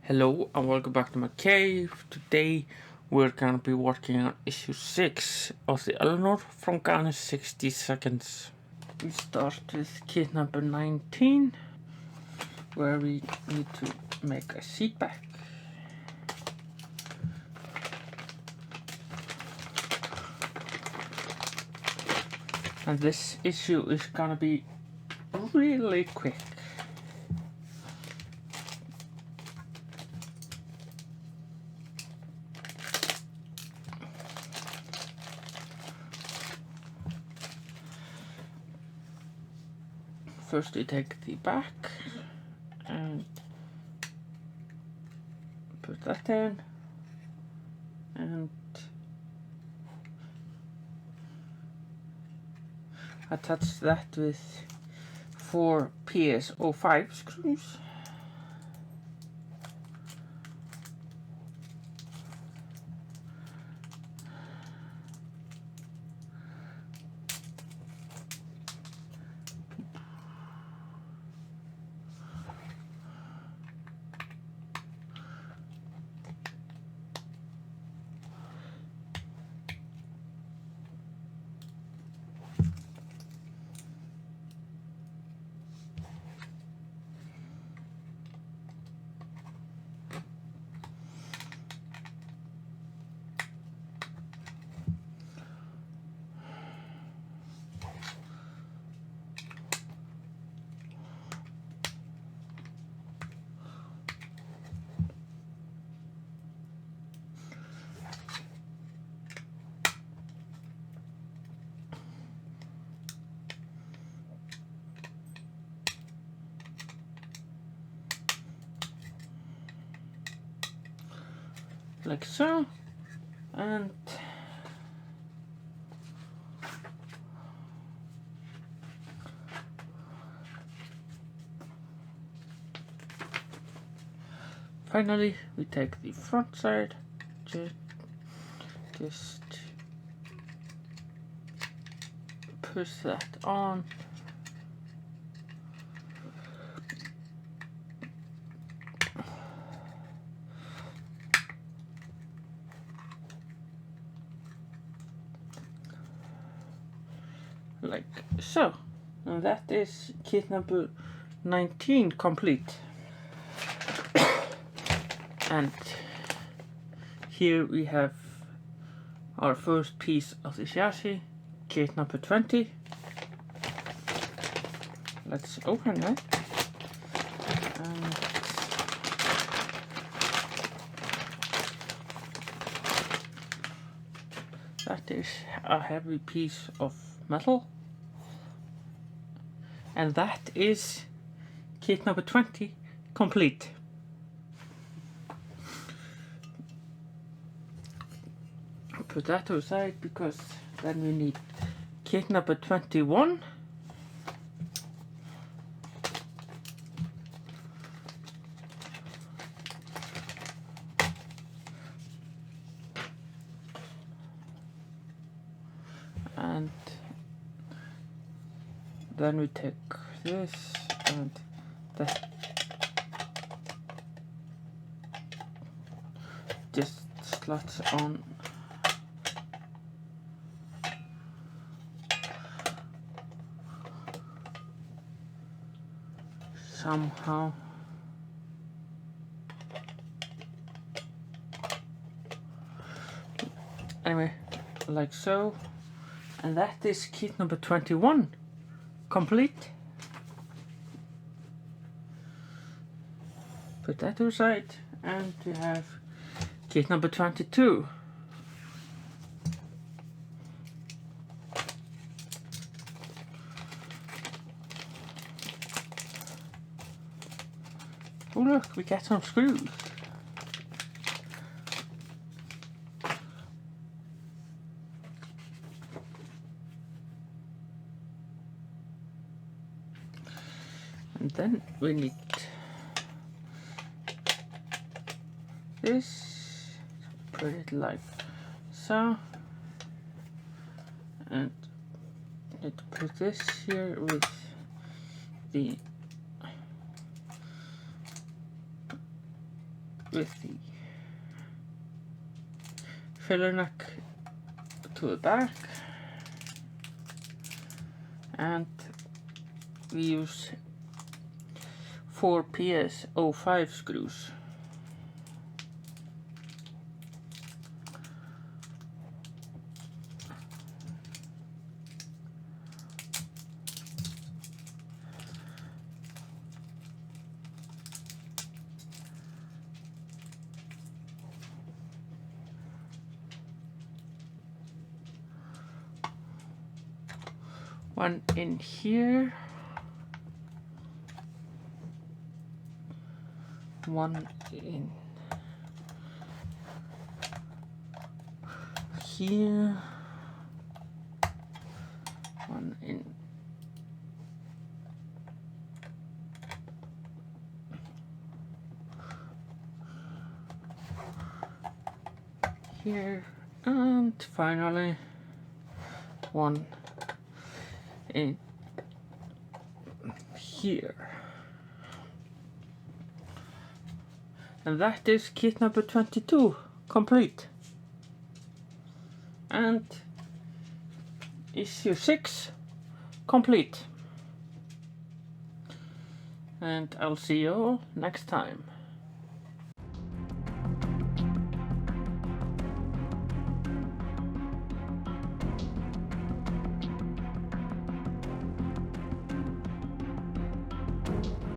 Hello and welcome back to my cave. Today we're gonna be working on issue 6 of the Eleanor from Ghana 60 seconds. We start with kit number 19 where we need to make a seat back. And this issue is gonna be really quick. First we take the back and put that in and attach that with 4 PS05 screws. Like so, and finally we take the front side, just push that on. Like so, and that is kit number 19 complete. And here we have our first piece of the chassis, kit number 20. Let's open that. And that is a heavy piece of metal. And that is kit number 20 complete. Put that aside because then we need kit number 21. And then we take this and that just slots on somehow. Anyway, like so. And that is kit number 21 complete. Put that aside, and we have kit number 22. Oh look, we get some screws. And then we need this, put it like so, and need to put this here with the with the filler neck to the back, and we use 4 PS 05 screws. One in here, one in here, one in here, and finally one in here. And that is kit number 22 complete. And issue 6 complete. And I'll see you all next time.